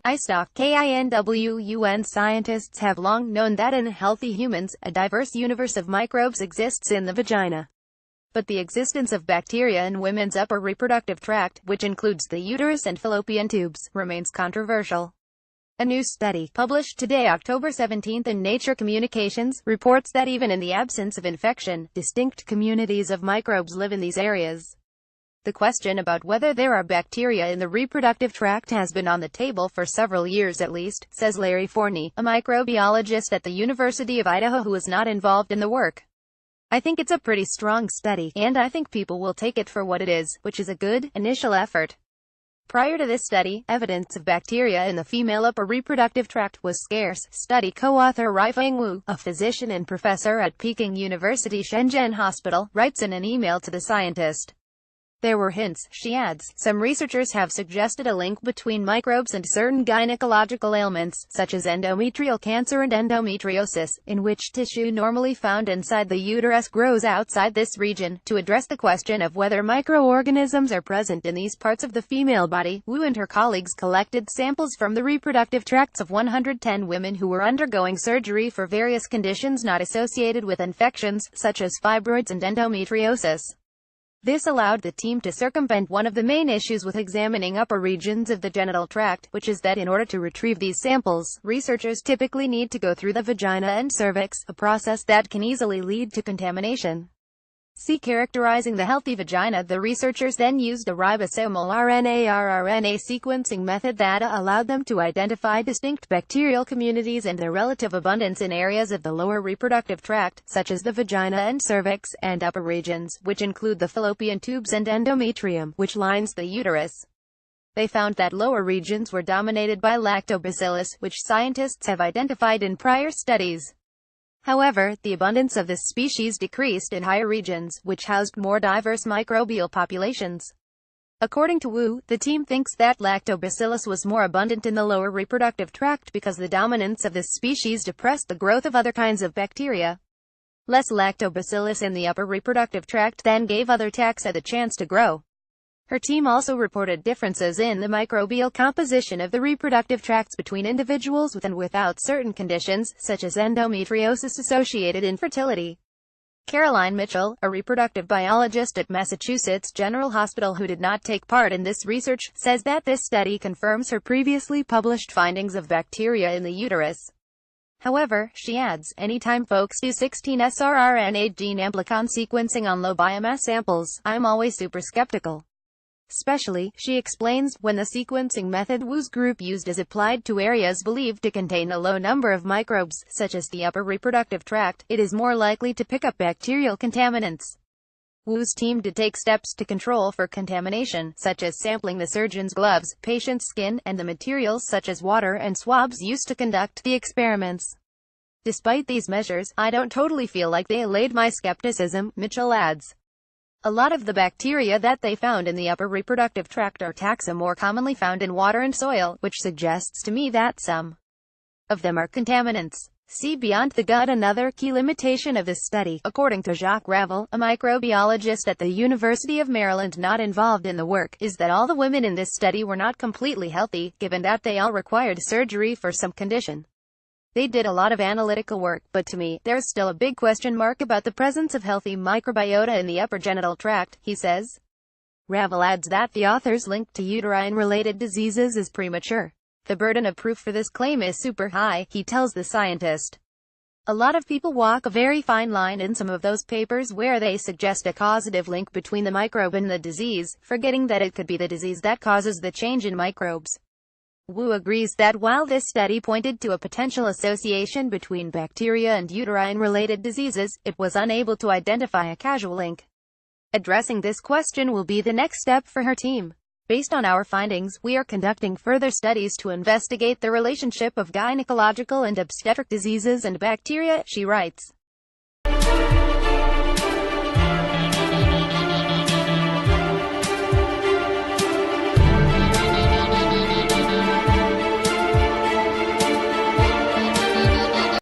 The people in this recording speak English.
ISTOCK KINWUN scientists have long known that in healthy humans, a diverse universe of microbes exists in the vagina. But the existence of bacteria in women's upper reproductive tract, which includes the uterus and fallopian tubes, remains controversial. A new study, published today October 17 in Nature Communications, reports that even in the absence of infection, distinct communities of microbes live in these areas. The question about whether there are bacteria in the reproductive tract has been on the table for several years at least, says Larry Forney, a microbiologist at the University of Idaho who is not involved in the work. I think it's a pretty strong study, and I think people will take it for what it is, which is a good, initial effort. Prior to this study, evidence of bacteria in the female upper reproductive tract was scarce. Study co-author Ruifeng Wu, a physician and professor at Peking University Shenzhen Hospital, writes in an email to the scientist. There were hints, she adds. Some researchers have suggested a link between microbes and certain gynecological ailments, such as endometrial cancer and endometriosis, in which tissue normally found inside the uterus grows outside this region. To address the question of whether microorganisms are present in these parts of the female body, Wu and her colleagues collected samples from the reproductive tracts of 110 women who were undergoing surgery for various conditions not associated with infections, such as fibroids and endometriosis. This allowed the team to circumvent one of the main issues with examining upper regions of the genital tract, which is that in order to retrieve these samples, researchers typically need to go through the vagina and cervix, a process that can easily lead to contamination. See characterizing the healthy vagina. The researchers then used a ribosomal RNA sequencing method that allowed them to identify distinct bacterial communities and their relative abundance in areas of the lower reproductive tract, such as the vagina and cervix, and upper regions, which include the fallopian tubes and endometrium, which lines the uterus. They found that lower regions were dominated by lactobacillus, which scientists have identified in prior studies. However, the abundance of this species decreased in higher regions, which housed more diverse microbial populations. According to Wu, the team thinks that lactobacillus was more abundant in the lower reproductive tract because the dominance of this species depressed the growth of other kinds of bacteria. Less lactobacillus in the upper reproductive tract then gave other taxa the chance to grow. Her team also reported differences in the microbial composition of the reproductive tracts between individuals with and without certain conditions, such as endometriosis-associated infertility. Caroline Mitchell, a reproductive biologist at Massachusetts General Hospital who did not take part in this research, says that this study confirms her previously published findings of bacteria in the uterus. However, she adds, anytime folks do 16S rRNA gene amplicon sequencing on low biomass samples, I'm always super skeptical. Especially, she explains, when the sequencing method Wu's group used is applied to areas believed to contain a low number of microbes, such as the upper reproductive tract, it is more likely to pick up bacterial contaminants. Wu's team did take steps to control for contamination, such as sampling the surgeon's gloves, patient's skin, and the materials such as water and swabs used to conduct the experiments. Despite these measures, I don't totally feel like they allayed my skepticism, Mitchell adds. A lot of the bacteria that they found in the upper reproductive tract are taxa more commonly found in water and soil, which suggests to me that some of them are contaminants. See beyond the gut. Another key limitation of this study, according to Jacques Ravel, a microbiologist at the University of Maryland not involved in the work, is that all the women in this study were not completely healthy, given that they all required surgery for some condition. They did a lot of analytical work, but to me, there's still a big question mark about the presence of healthy microbiota in the upper genital tract, he says. Ravel adds that the author's link to uterine-related diseases is premature. The burden of proof for this claim is super high, he tells the scientist. A lot of people walk a very fine line in some of those papers where they suggest a causative link between the microbe and the disease, forgetting that it could be the disease that causes the change in microbes. Wu agrees that while this study pointed to a potential association between bacteria and uterine-related diseases, it was unable to identify a causal link. Addressing this question will be the next step for her team. Based on our findings, we are conducting further studies to investigate the relationship of gynecological and obstetric diseases and bacteria, she writes.